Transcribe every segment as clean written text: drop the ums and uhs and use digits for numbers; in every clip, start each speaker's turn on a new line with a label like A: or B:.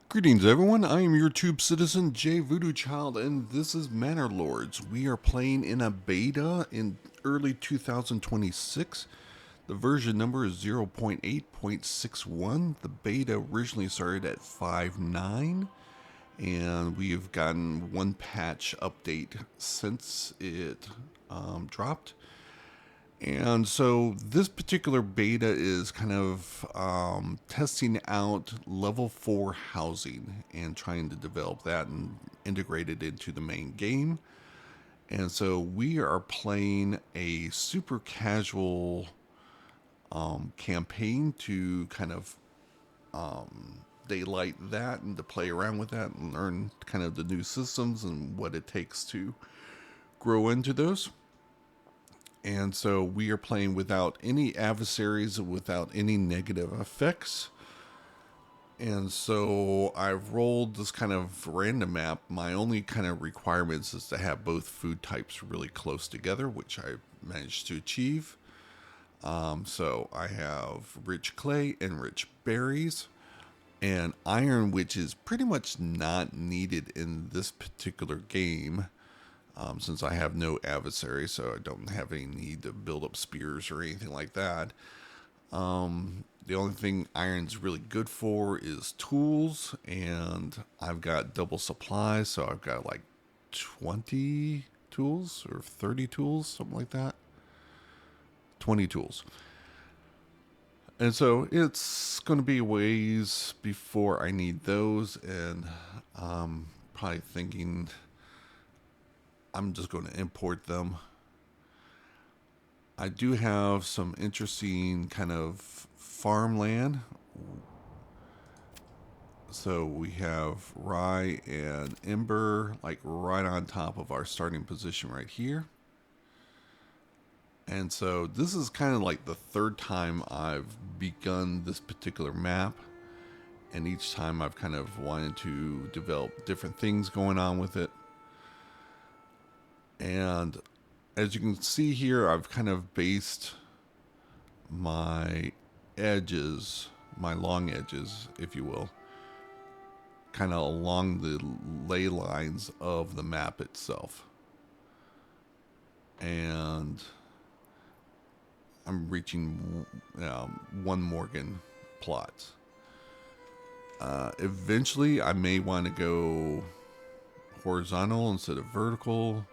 A: Greetings, everyone. I am your tube citizen, jvoodoochild, and this is Manor Lords. We are playing in a beta in early 2026. The version number is 0.8.61. The beta originally started at 5.9, and we have gotten one patch update since it dropped. And so this particular beta is kind of testing out level 4 housing and trying to develop that and integrate it into the main game. And so we are playing a super casual campaign to kind of daylight that and to play around with that and learn kind of the new systems and what it takes to grow into those. And so we are playing without any adversaries, without any negative effects. And so I've rolled this kind of random map. My only kind of requirements is to have both food types really close together, which I managed to achieve. So I have rich clay and rich berries and iron, which is pretty much not needed in this particular game. Since I have no adversary, so I don't have any need to build up spears or anything like that. The only thing iron's really good for is tools, and I've got double supplies, so I've got like 20 tools or 30 tools, something like that. 20 tools. And so it's going to be ways before I need those, and probably thinking I'm just going to import them. I do have some interesting kind of farmland. So we have rye and ember like right on top of our starting position right here. And so this is kind of like the third time I've begun this particular map. And each time I've kind of wanted to develop different things going on with it. And as you can see here, I've kind of based my edges, my long edges, if you will, kind of along the ley lines of the map itself. And I'm reaching 1 Morgan plot. Eventually, I may want to go horizontal instead of vertical.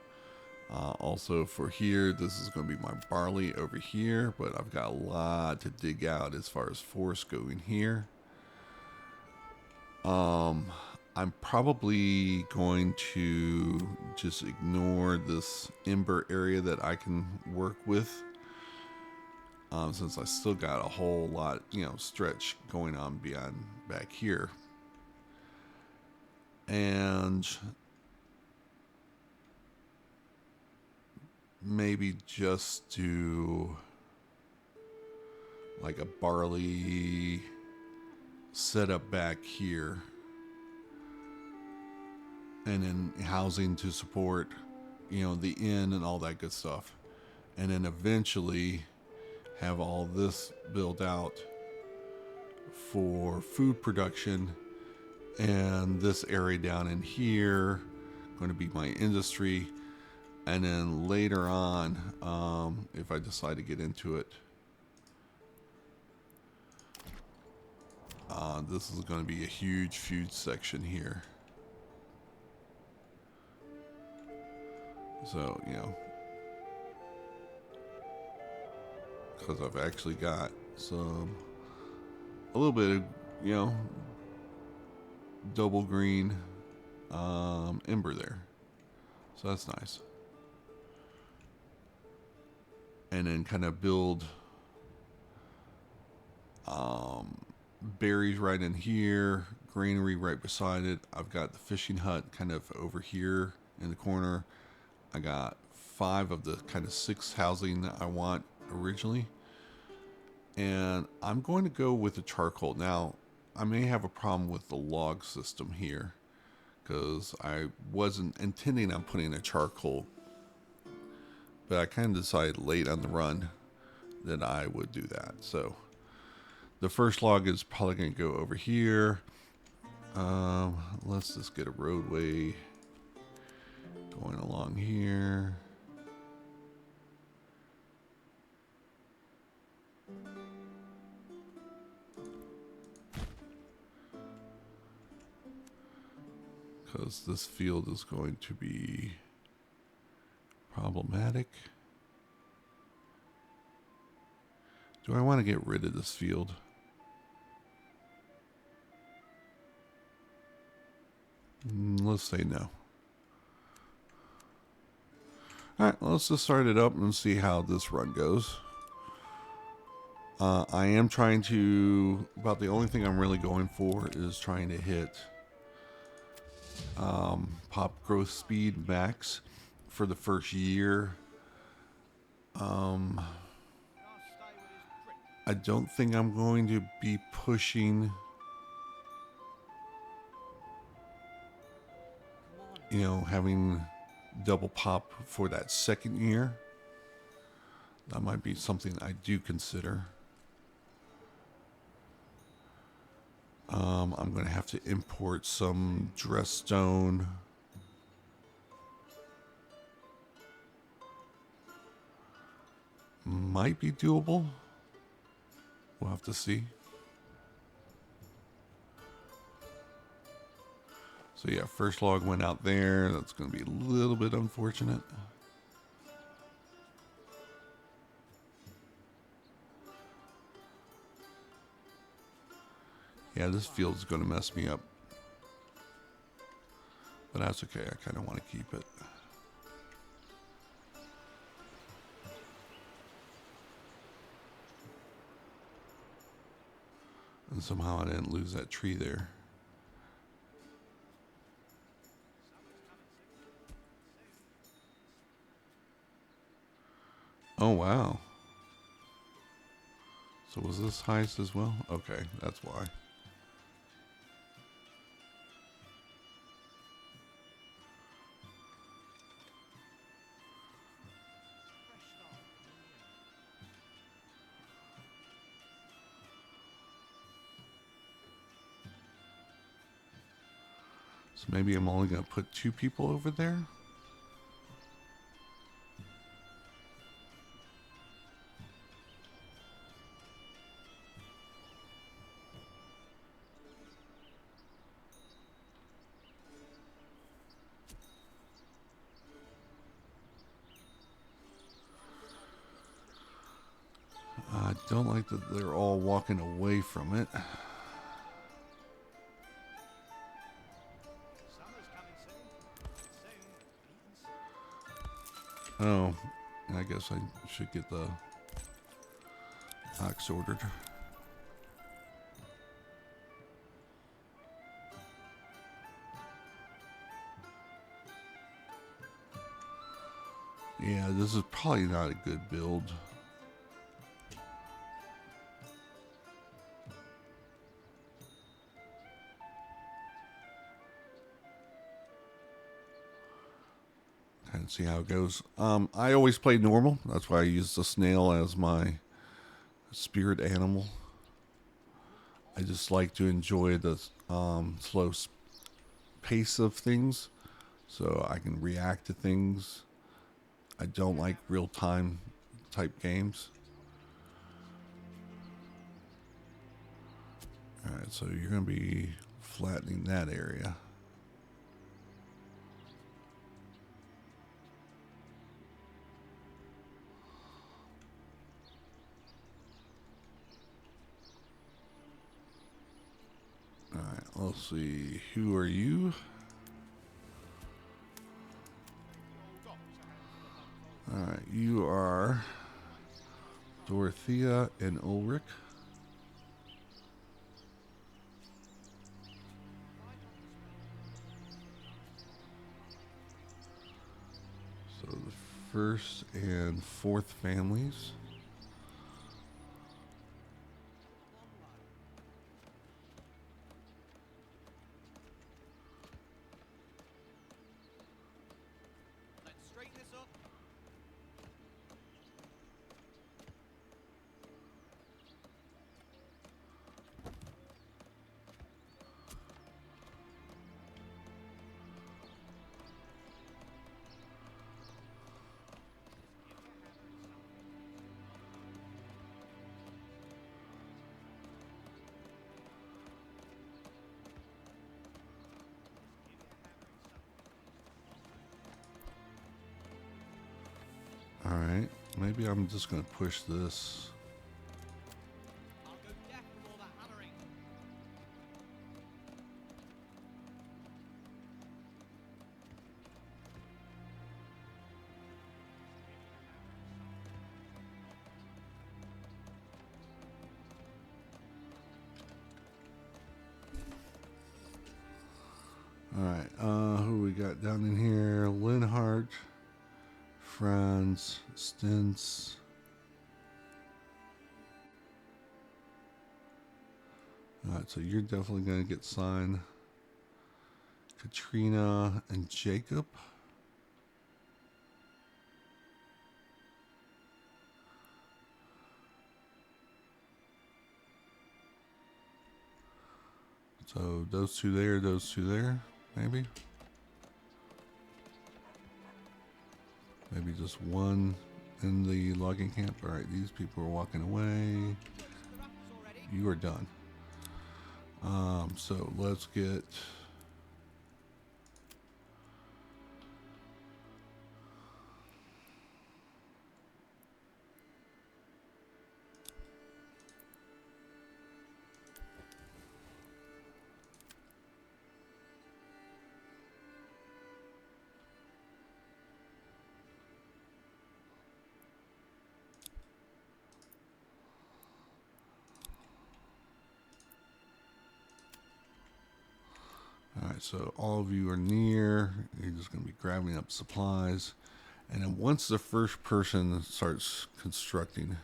A: Also for here, this is going to be my barley over here, but I've got a lot to dig out as far as forest going here. I'm probably going to just ignore this ember area that I can work with, since I still got a whole lot, stretch going on beyond back here. And maybe just do like a barley setup back here, and then housing to support, the inn and all that good stuff, and then eventually have all this built out for food production, and this area down in here going to be my industry. And then later on, if I decide to get into it, this is going to be a huge food section here. So, because I've actually got a little bit of, double green ember there. So that's nice. And then kind of build berries right in here, granary right beside it. I've got the fishing hut kind of over here in the corner. I got 5 of the kind of 6 housing that I want originally. And I'm going to go with the charcoal. Now, I may have a problem with the log system here, because I wasn't intending on putting a charcoal, but I kind of decided late on the run that I would do that. So the first log is probably going to go over here. Let's just get a roadway going along here. Because this field is going to be problematic. Do I want to get rid of this field? Let's say no. Alright, let's just start it up and see how this run goes. I am trying to, about the only thing I'm really going for is trying to hit pop growth speed max for the first year. I don't think I'm going to be pushing, you know, having double pop for that second year. That might be something I do consider. I'm going to have to import some dress stone. Might be doable. We'll have to see. So yeah, first log went out there. That's going to be a little bit unfortunate. Yeah, this field's going to mess me up. But that's okay. I kind of want to keep it. And somehow I didn't lose that tree there. Oh, wow. So was this heist as well? Okay, that's why. So maybe I'm only going to put 2 people over there? I don't like that they're all walking away from it. Oh, I guess I should get the ox ordered. Yeah, this is probably not a good build. Kind of see how it goes. I always play normal. That's why I use the snail as my spirit animal. I just like to enjoy the slow pace of things, so I can react to things. I don't like real-time type games. Alright, so you're going to be flattening that area. Alright, let's see. Who are you? Alright, you are Dorothea and Ulrich. So the first and fourth families. Maybe I'm just going to push this. Alright, who we got down in here? Linhart, Franz, Stintz. Alright, so you're definitely going to get signed. Katrina and Jacob. So those two there, maybe. Maybe just one in the logging camp. All right, these people are walking away. You are done. So let's get. Alright, so all of you are near. You're just going to be grabbing up supplies. And then once the first person starts constructing,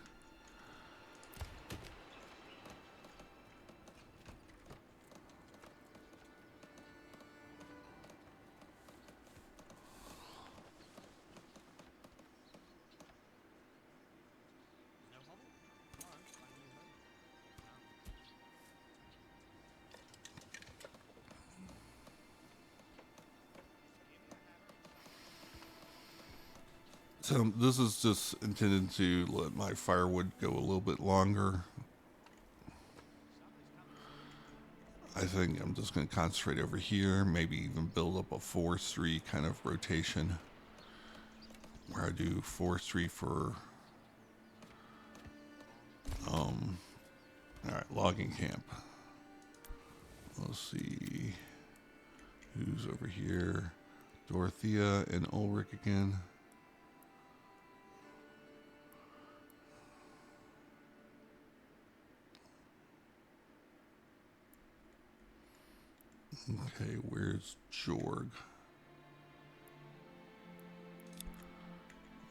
A: so this is just intended to let my firewood go a little bit longer. I think I'm just going to concentrate over here, maybe even build up a forestry kind of rotation where I do forestry for all right, logging camp. Let's see who's over here. Dorothea and Ulrich again. Okay, where's Jorg?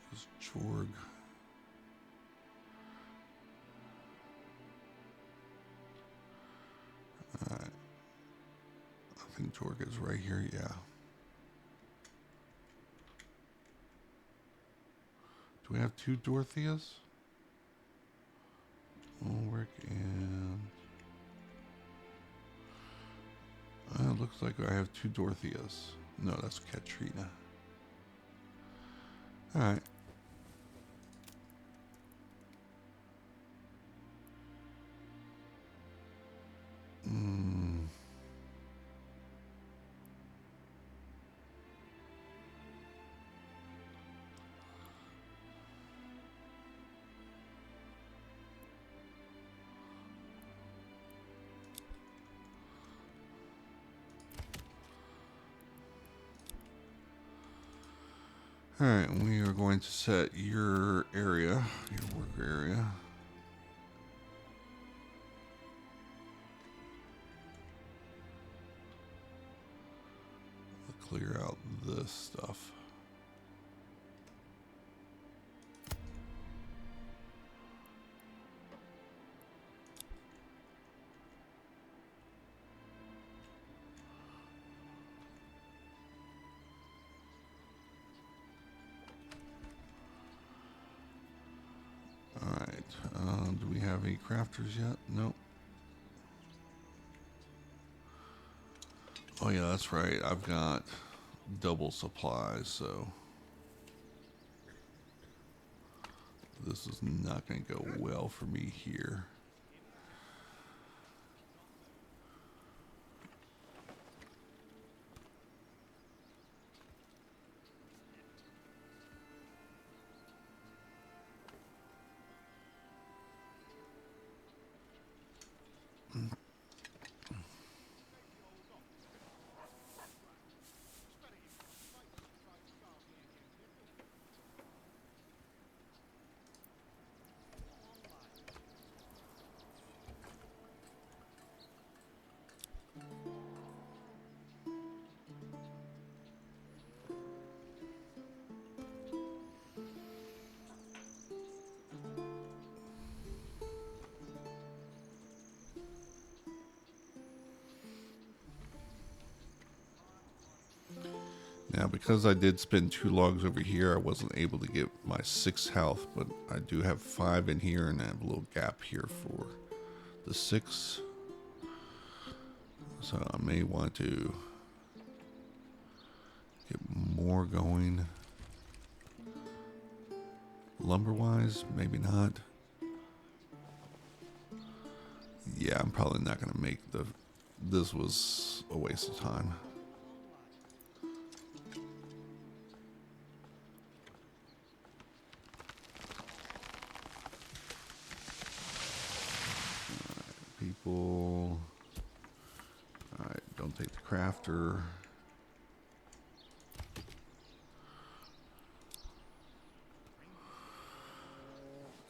A: Where's Jorg? Alright. I think Jorg is right here, yeah. Do we have two Dorotheas? Ulrich and... it looks like I have two Dorotheas. No, that's Katrina. Alright. Alright, we are going to set your area, your work area. Clear out this stuff. Alright, do we have any crafters yet? Nope. Oh yeah, that's right. I've got double supplies, so this is not going to go well for me here. Now, because I did spend 2 logs over here, I wasn't able to get my 6 health, but I do have 5 in here, and I have a little gap here for the 6. So I may want to get more going. Lumber-wise, maybe not. Yeah, I'm probably not going to make the... This was a waste of time. People. Alright, don't take the crafter.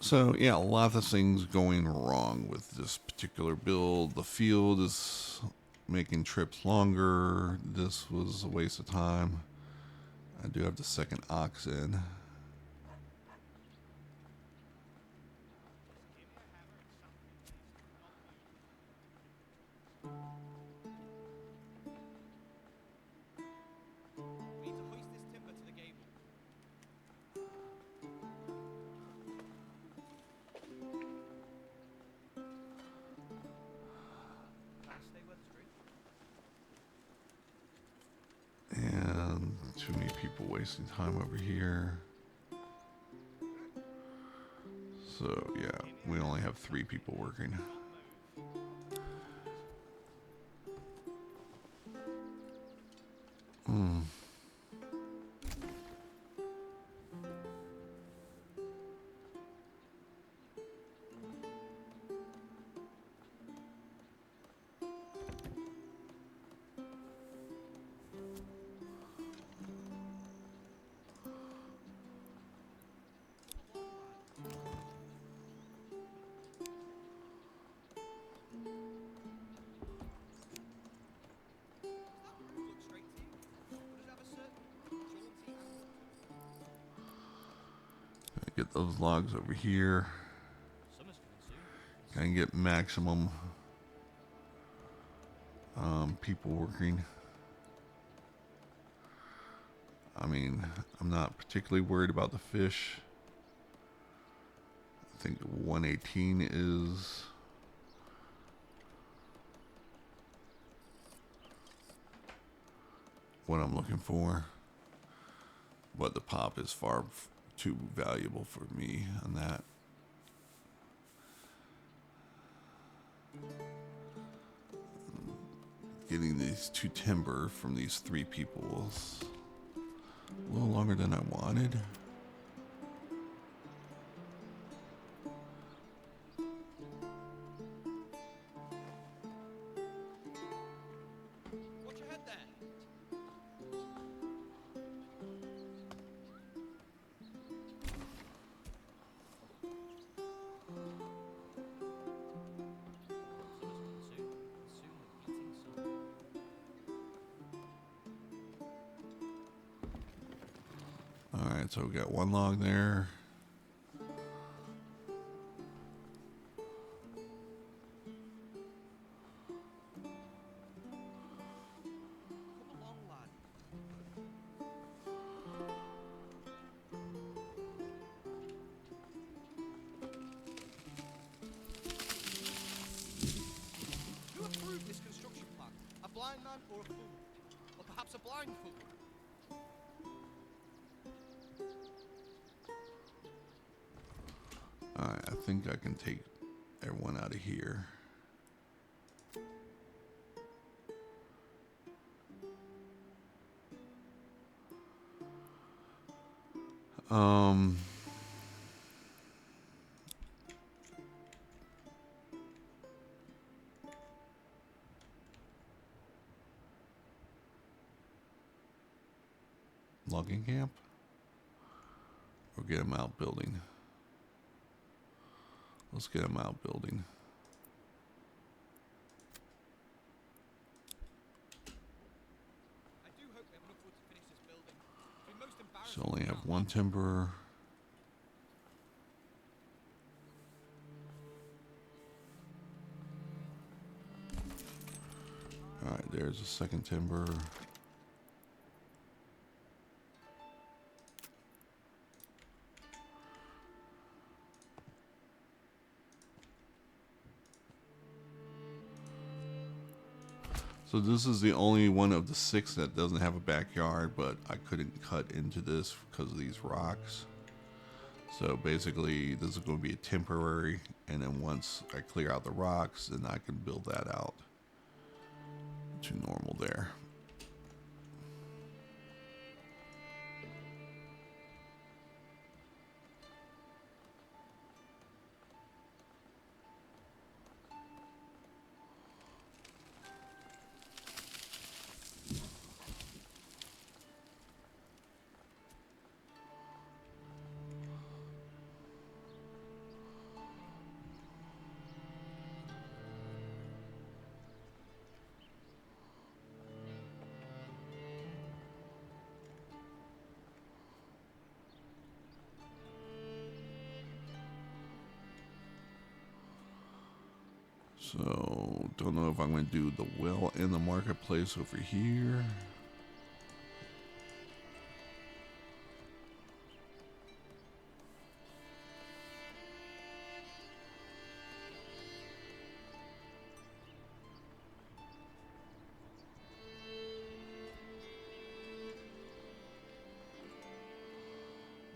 A: So, yeah, a lot of things going wrong with this particular build. The field is making trips longer. This was a waste of time. I do have the second ox in. And too many people wasting time over here. So, yeah, we only have 3 people working. Get those logs over here. Can I get maximum people working? I mean, I'm not particularly worried about the fish. I think 118 is what I'm looking for. But the pop is far too valuable for me on that. Getting these 2 timber from these 3 people was a little longer than I wanted.
B: Watch your head there.
A: Alright, so we got 1 log there.
B: Come along, lad. Who approved this construction plan? A blind man or a fool? Or perhaps a blind fool?
A: Alright, I think I can take everyone out of here. Logging camp? Or get them out building? Let's get them out building.
B: I do hope we have enough wood to finish this building. It's been most embarrassing.
A: So only have 1 timber. Alright, there's a second timber. So this is the only one of the 6 that doesn't have a backyard, but I couldn't cut into this because of these rocks. So basically this is going to be a temporary, and then once I clear out the rocks, then I can build that out to normal there. So, don't know if I'm going to do the well in the marketplace over here.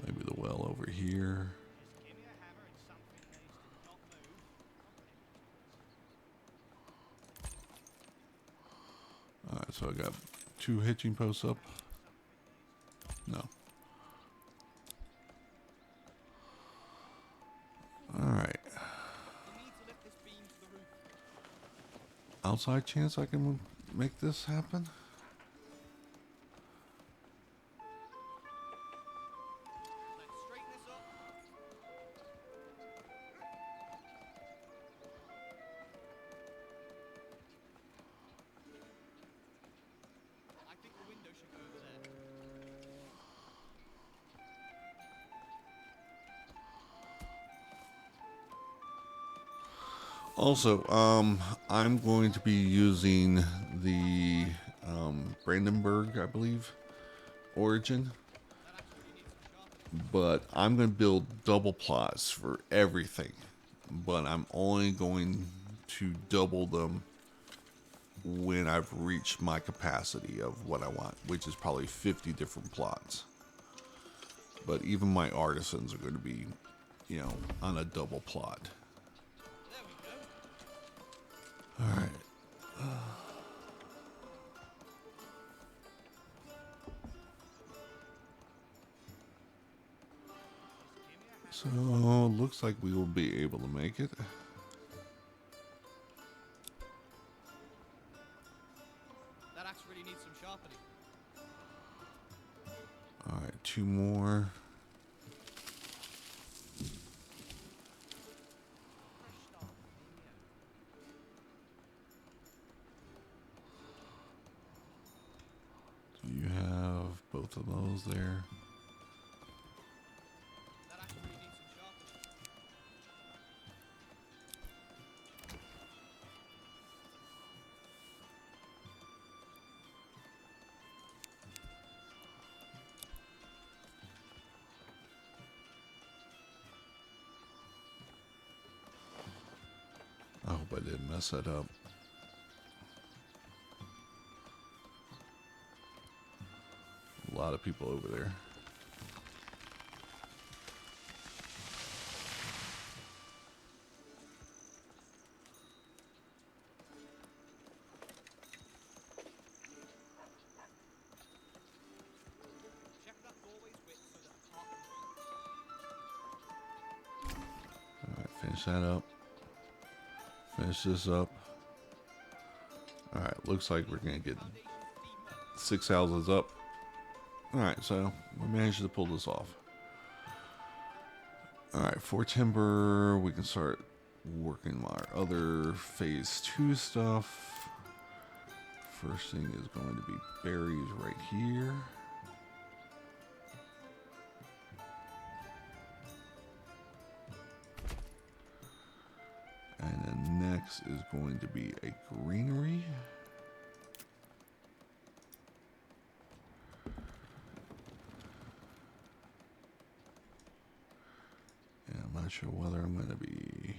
A: Maybe the well over here.
B: Just give me a hammer and something needs to not move.
A: Alright, so I got 2 hitching posts up. No. Alright.
B: You need to lift this beam to the roof.
A: Outside chance I can make this happen?
B: Let's straighten this up. I think the window should go over there.
A: Also, I'm going to be using the Brandenburg, I believe, origin.
B: That actually needs some sharpening.
A: But I'm going to build double plots for everything. But I'm only going to double them when I've reached my capacity of what I want, which is probably 50 different plots. But even my artisans are going to be, you know, on a double plot.
B: There we go.
A: All right.
B: Just give me a hammer.
A: So, looks like we will be able to make it.
B: That axe really needs some sharpening.
A: All right, 2 more.
B: Fresh start.
A: Do you have both of those there?
B: That axe really needs some sharpening.
A: I hope I didn't mess that up. A lot of people over there.
B: Check that doorway's width so that the cart can
A: All right, finish that up. Finish this up. All right, looks like we're gonna get
B: foundation's deep now.
A: 6 houses up. All right, so we managed to pull this off. All right, for timber, we can start working our other phase 2 stuff. First thing is going to be berries right here. And then next is going to be a greenery. And I'm not sure whether I'm going to be...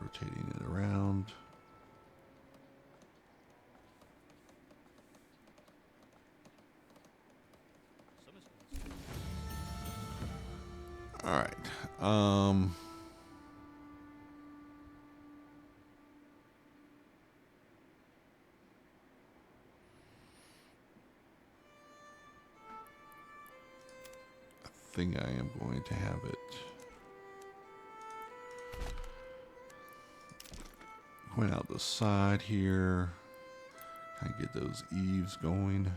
A: rotating it around. All right. I think I am going to have it going out the side here. Kind of get those eaves going.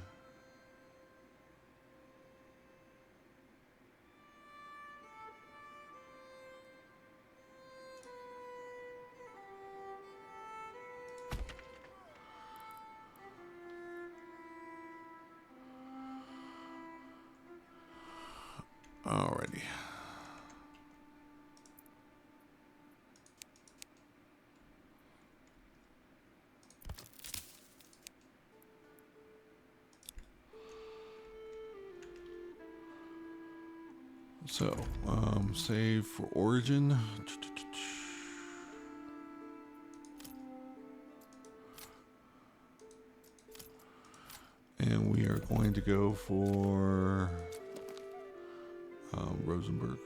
A: Alrighty. So, save for origin. And we are going to go for Rosenberg.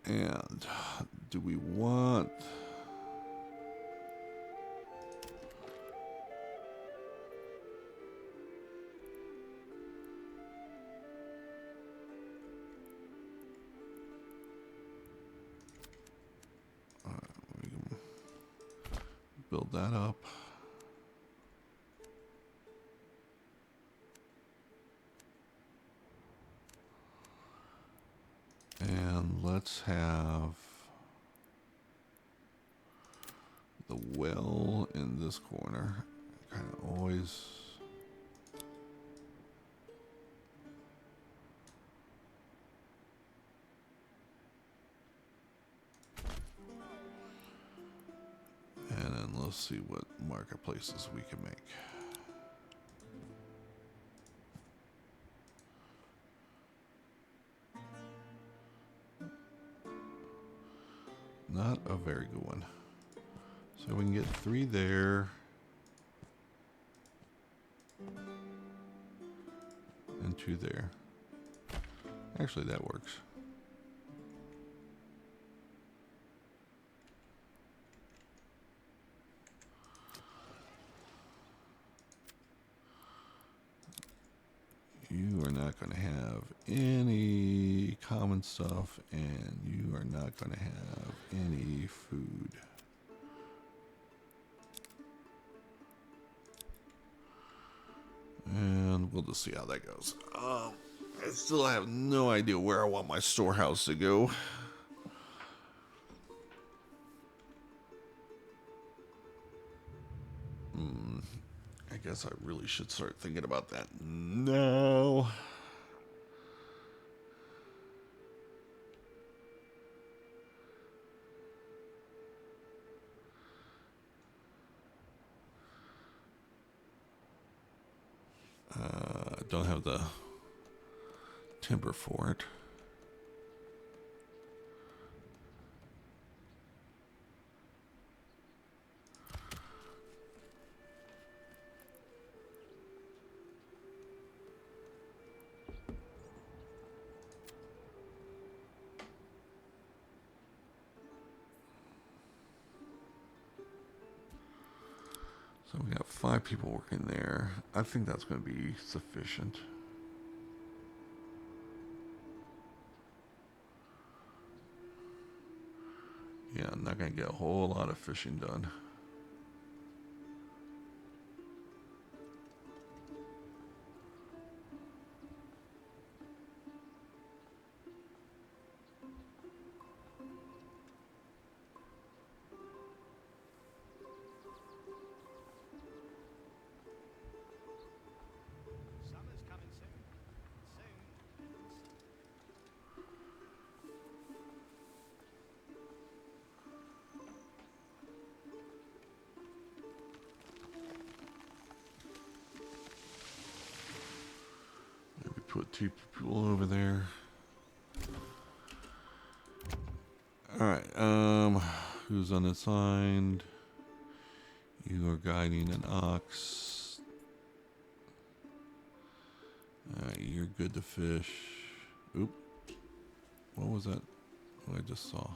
A: And do we want... we can build that up. And let's have the well in this corner. Kind of always... And then let's see what marketplaces we can make. Not a very good one. So we can get 3 there. And 2 there. Actually, that works. You are not going to have any common stuff, and you are not going to have any food. And we'll just see how that goes. I still have no idea where I want my storehouse to go. I guess I really should start thinking about that now. Don't have the timber for it. So we got 5 people working there. I think that's going to be sufficient. Yeah, I'm not going to get a whole lot of fishing done.
B: Summer's coming soon. Soon.
A: put 2 people over there. Alright, who's unassigned? You are guiding an ox. Alright, you're good to fish. Oop. What was that? What I just saw?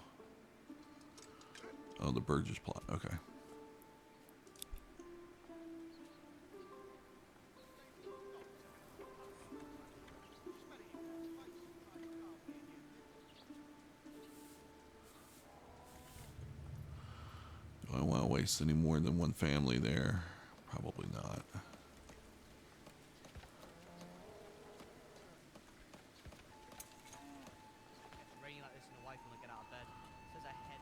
A: Oh, the Burgages plot. Okay. Do I want to waste any more than one family there? Probably not.
B: It's raining like this and the wife won't get out of bed. Says her head.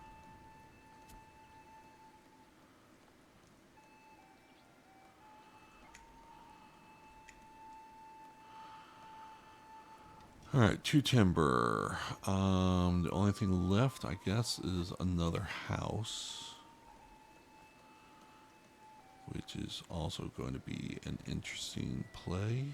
A: Alright, 2 timber. The only thing left, I guess, is another house, which is also going to be an interesting play.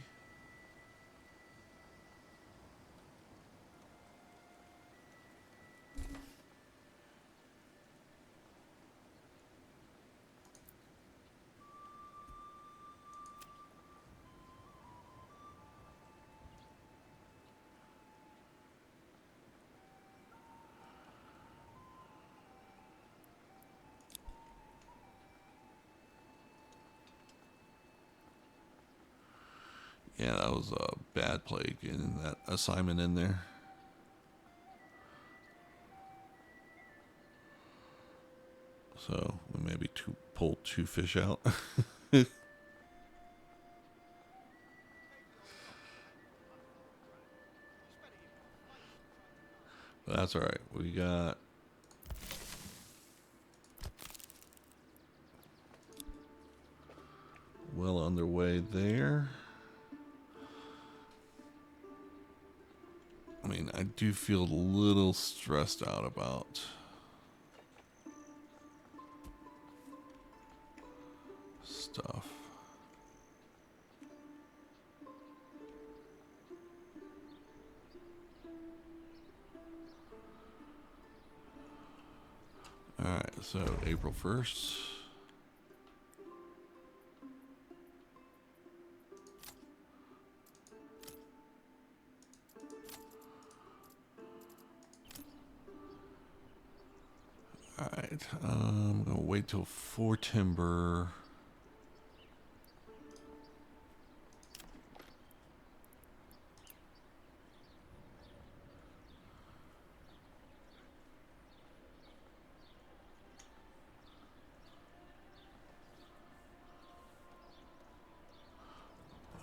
A: Yeah, that was a bad play getting that assignment in there. So we maybe pull 2 fish out. But that's all right. We got well underway there. I mean, I do feel a little stressed out about stuff. Alright, so April 1st. Alright, I'm going to wait till 4 timber.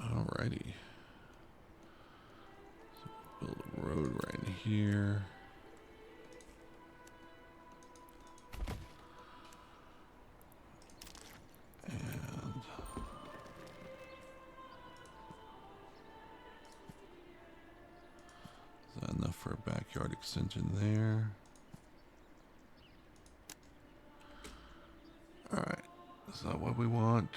A: Alrighty. So build a road right in here. And is that enough for a backyard extension there? Alright, is that what we want?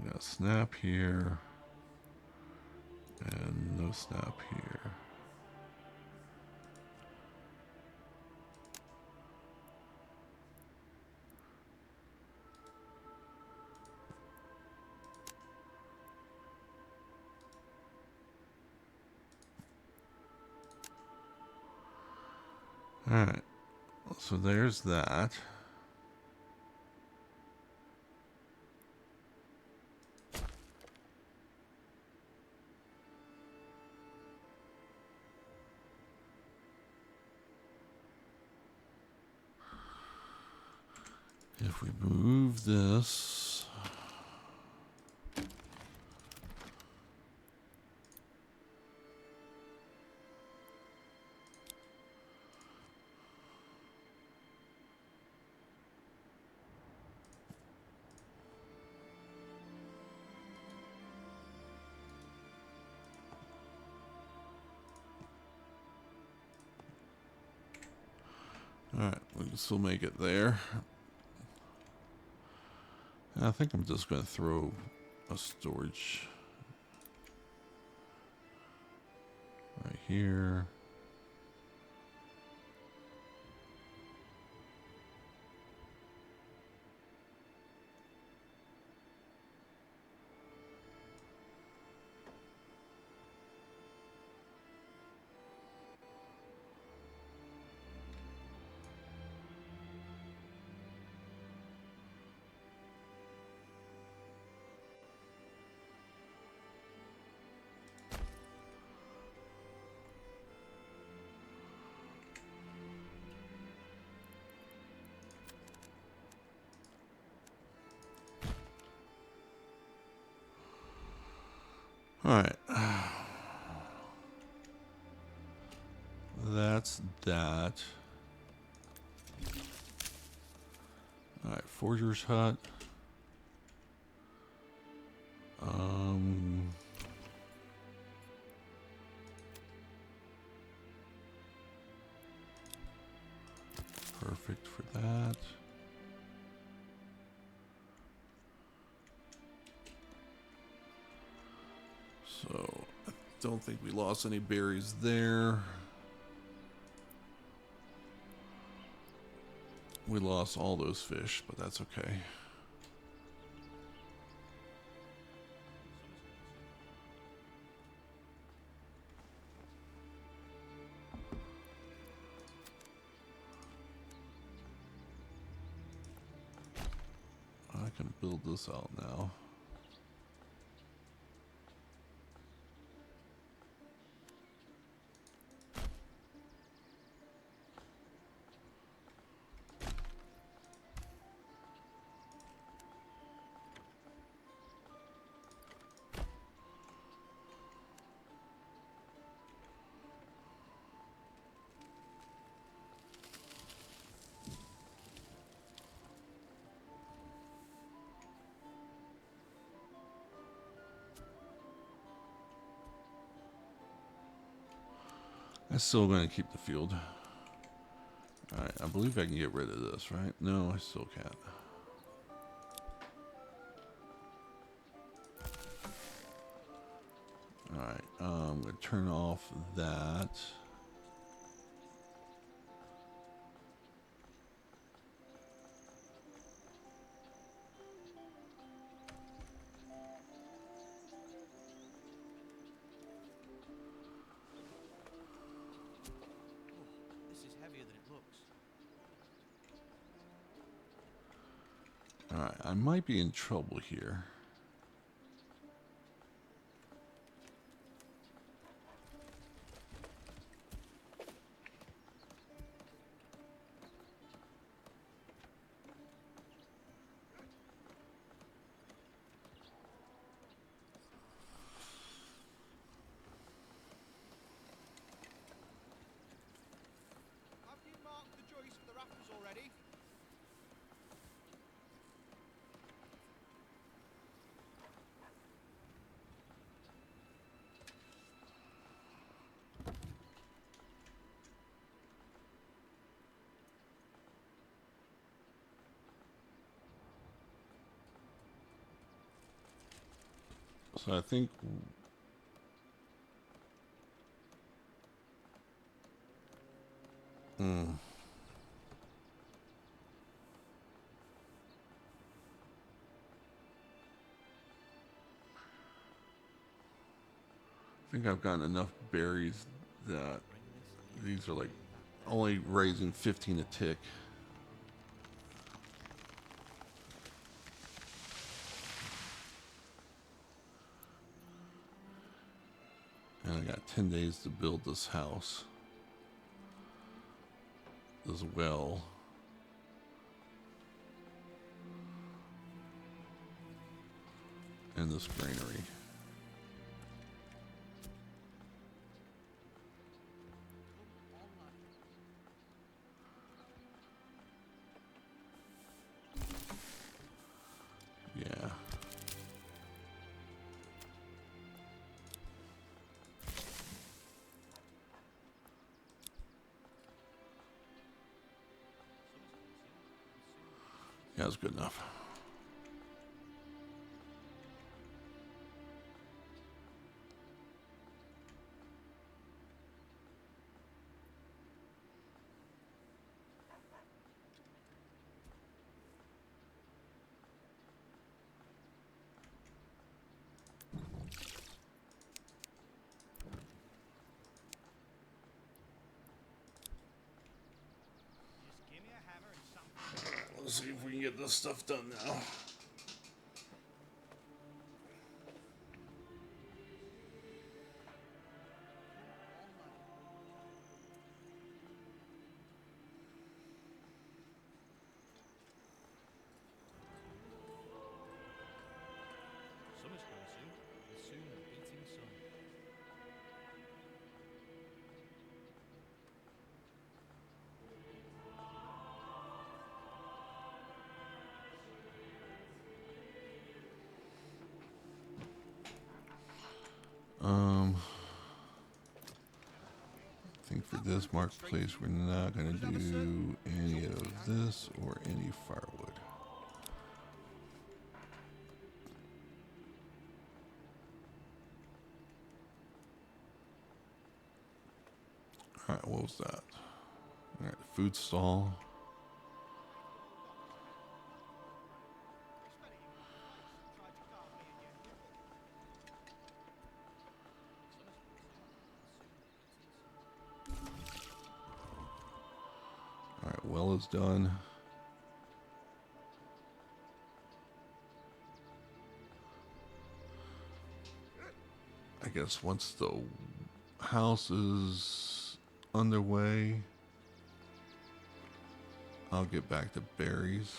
A: We got snap here. And no snap here. Alright, so there's that. If we move this, Alright, we can still make it there. I think I'm just going to throw a storage right here. Alright. That's that. Alright, Forger's Hut. Perfect for that. So, I don't think we lost any berries there. We lost all those fish, but that's okay. I can build this out now. I'm still going to keep the field. Alright, I believe I can get rid of this, right? No, I still can't. Alright, I'm going to turn off that.
B: This is heavier than it looks.
A: Alright, I might be in trouble here.
B: Have you marked the joist for the rafters already?
A: So I think... I think I've gotten enough berries that these are like only raising 15 a tick. And I got 10 days to build this house as well. And this granary. Yeah. that's good enough.
B: Just give me a hammer and something.
A: Let's see if we can get this stuff done now.
B: Summer's coming soon, and soon the beating sun.
A: I think for this marketplace, we're not going to do any of this or any firewood. All right, what was that? All right, food stall.
B: It's better you tried to carve me and your nipple. Summer's coming soon, and soon the beating sun.
A: All right, well is done. I guess once the house is underway, I'll get back to berries.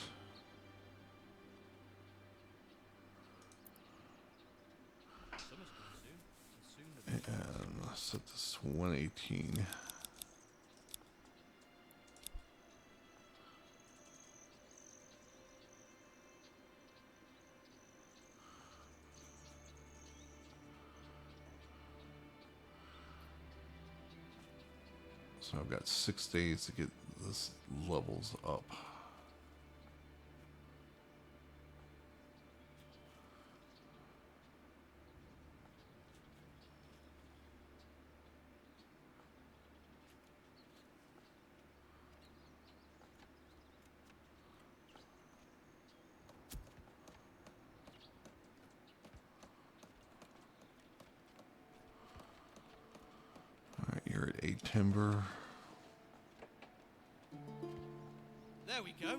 B: Summer's coming soon, and soon the beating
A: And I'll set this 118. So I've got 6 days to get this levels up. All right, you're at 8 timber.
B: There we go.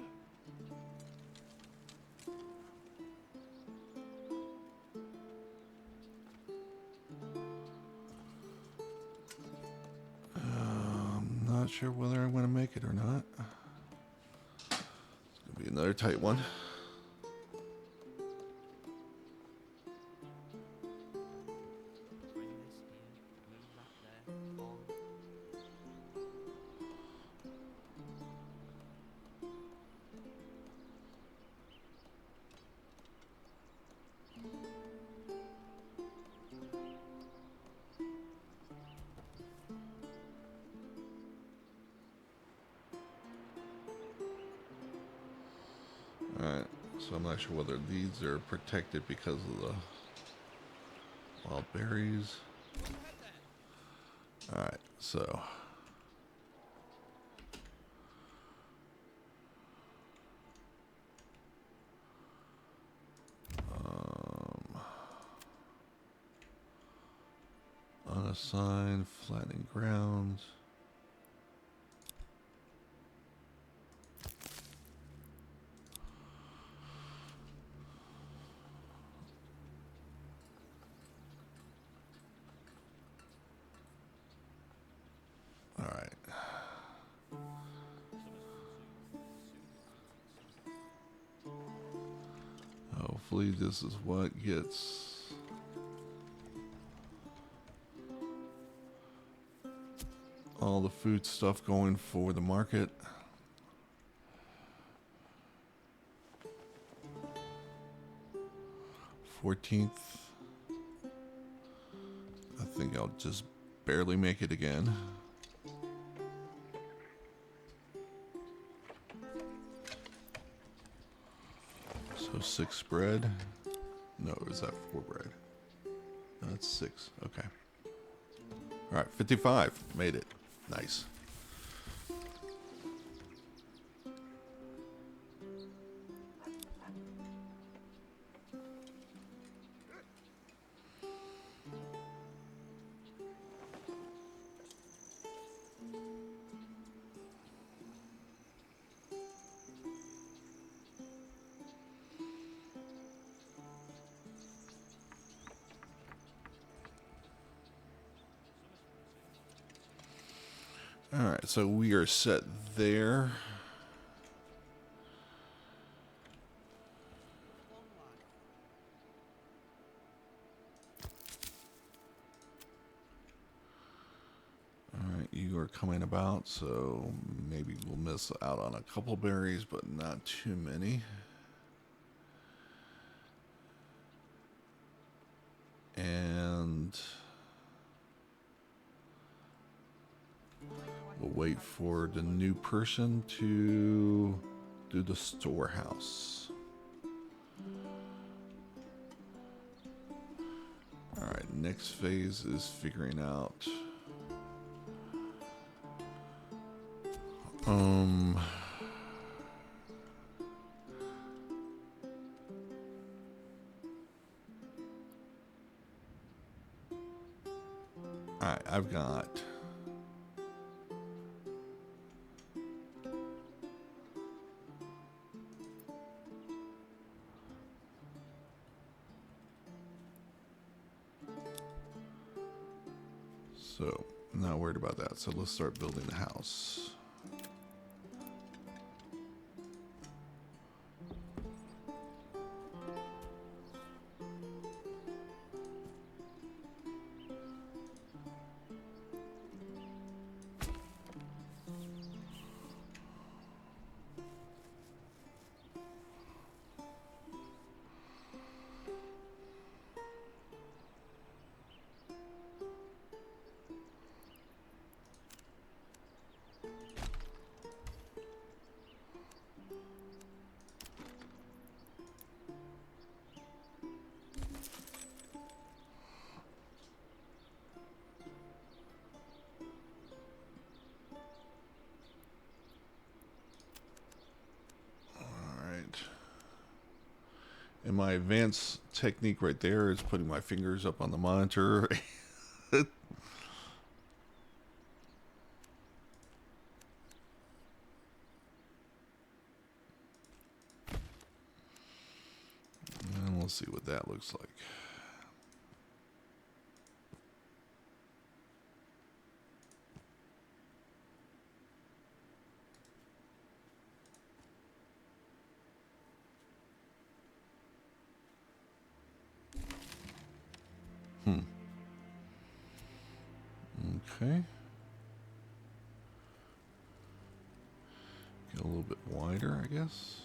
A: I'm not sure whether I'm going to make it or not. It's going to be another tight one.
B: Bring this here, move that there, on.
A: Alright, so I'm not sure whether these are protected because of the wild berries.
B: Go ahead then.
A: Alright, so unassigned, flattening grounds. Alright. Hopefully this is what gets all the food stuff going for the market. $14th. I think I'll just barely make it again. So 6 bread. No, is that 4 bread? No, that's 6. Okay. All right, 55. Made it. Nice. All right, so we are set there. All right, you are coming about, so maybe we'll miss out on a couple berries, but not too many. And we'll wait for the new person to do the storehouse. All right, next phase is figuring out all right, I've got so I'm not worried about that. So let's start building the house. And my advanced technique right there is putting my fingers up on the monitor. And we'll see what that looks like. Okay. Get a little bit wider, I guess.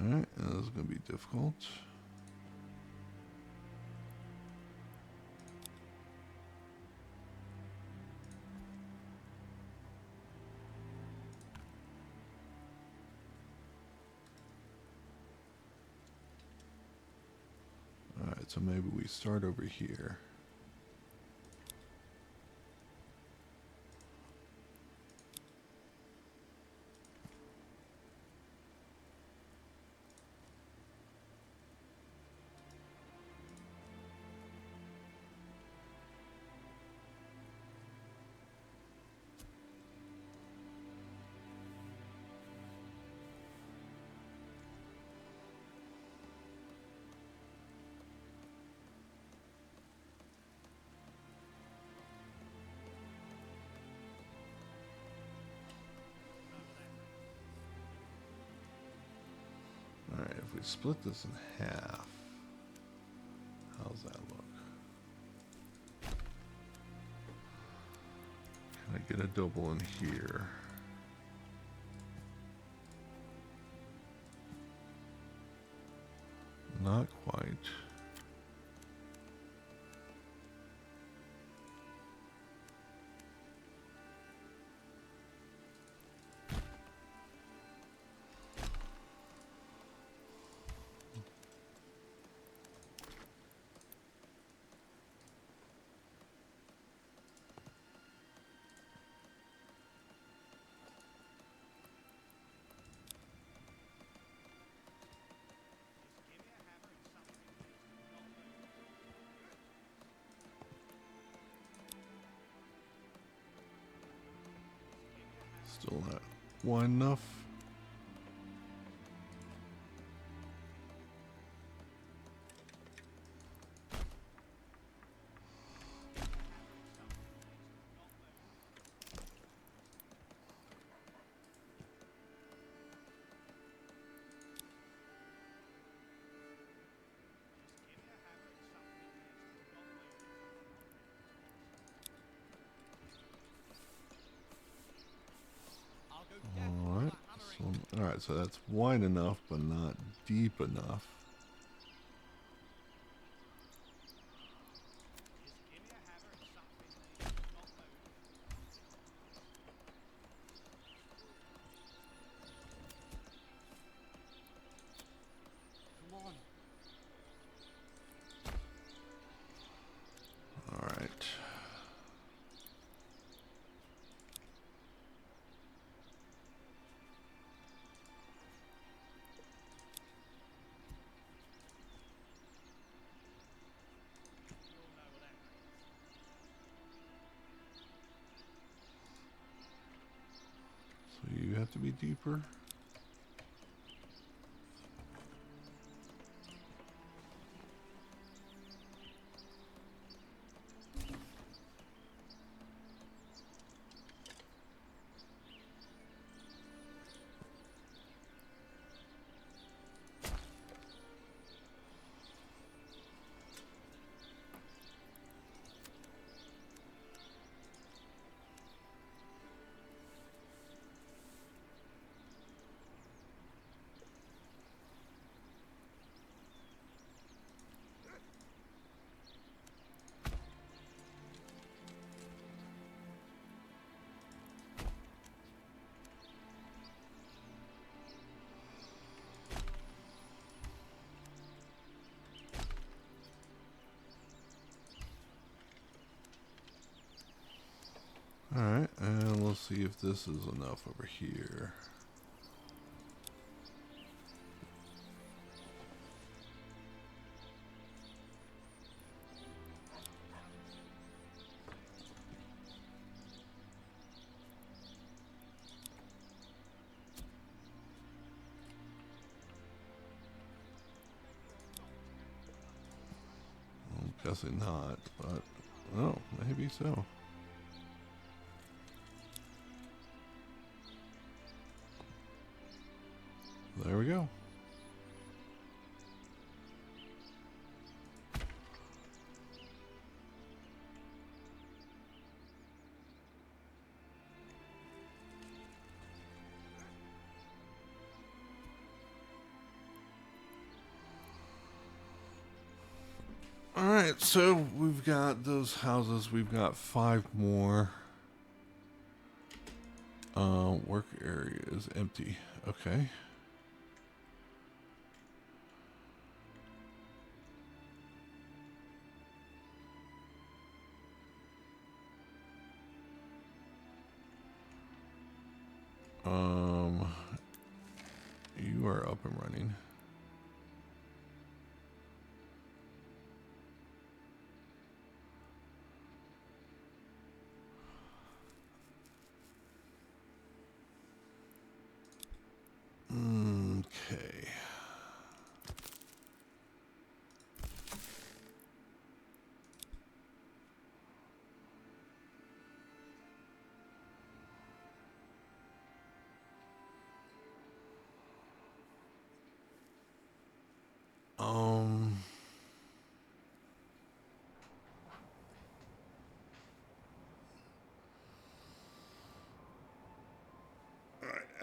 A: Alright, this is going to be difficult. Alright, so maybe we start over here. Alright, if we split this in half, how's that look? I get a double in here. Not quite. Still not wide enough.
B: I'll go deaf with
A: Alright.
B: my hammering.
A: So, alright, so that's wide enough, but not deep enough.
B: Just give me a hammer and something that is not loaded. Come on.
A: Alright.
B: You'll know what that means.
A: So you have to be deeper. Alright, and we'll see if this is enough over here. I'm guessing not, but oh, maybe so. There we go. Alright, so we've got those houses. We've got 5 more. Work area is empty. Okay. You are up and running. Okay.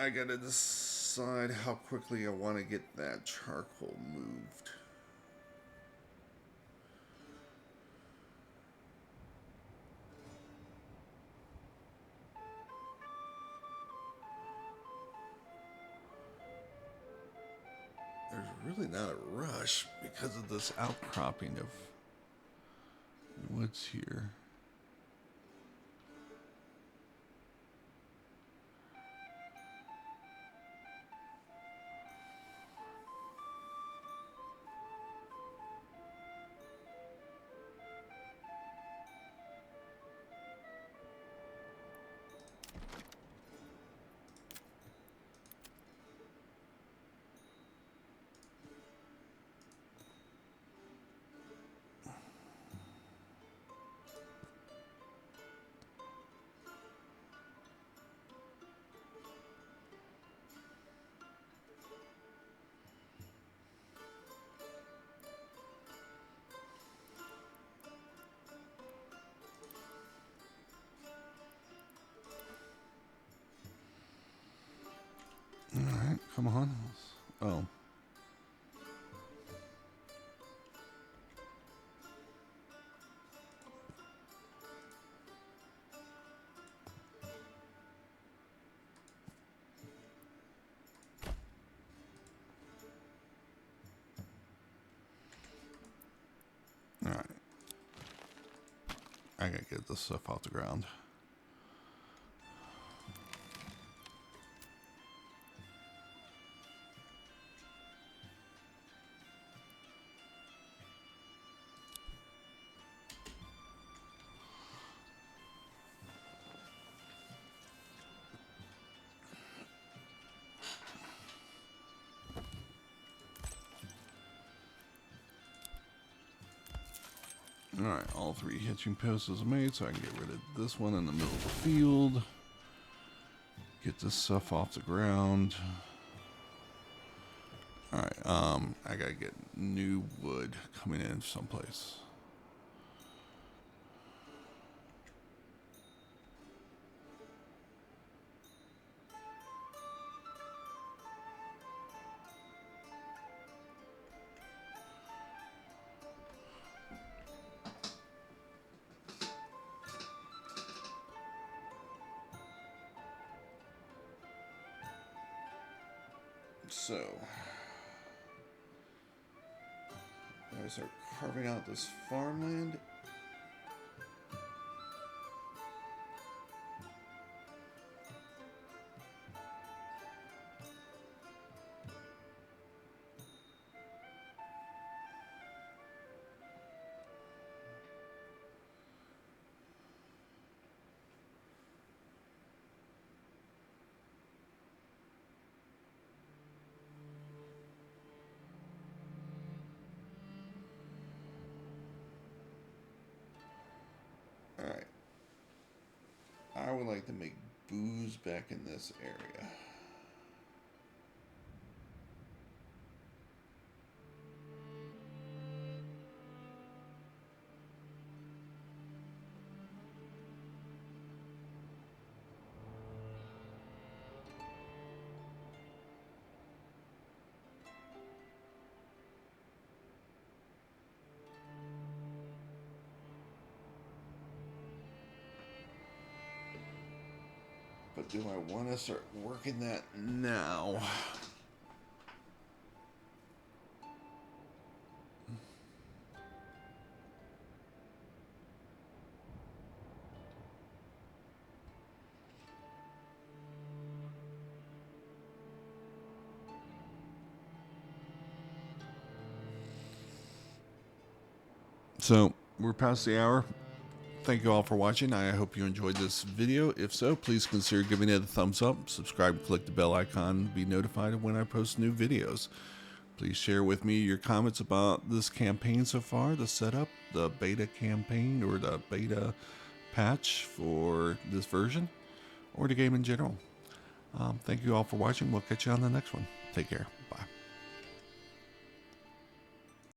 A: I gotta decide how quickly I want to get that charcoal moved. There's really not a rush because of this outcropping of woods here. All right, come on. Oh. All right. I gotta get this stuff off the ground. Alright, all 3 hitching posts is made, so I can get rid of this one in the middle of the field. Get this stuff off the ground. Alright, I gotta get new wood coming in someplace. So, I start carving out this farmland. Alright. I would like to make booze back in this area. But do I want to start working that now? So we're past the hour. Thank you all for watching. I hope you enjoyed this video. If so, please consider giving it a thumbs up, subscribe, click the bell icon, be notified when I post new videos. Please share with me your comments about this campaign so far, the setup, the beta campaign, or the beta patch for this version, or the game in general. Thank you all for watching. We'll catch you on the next one. Take care.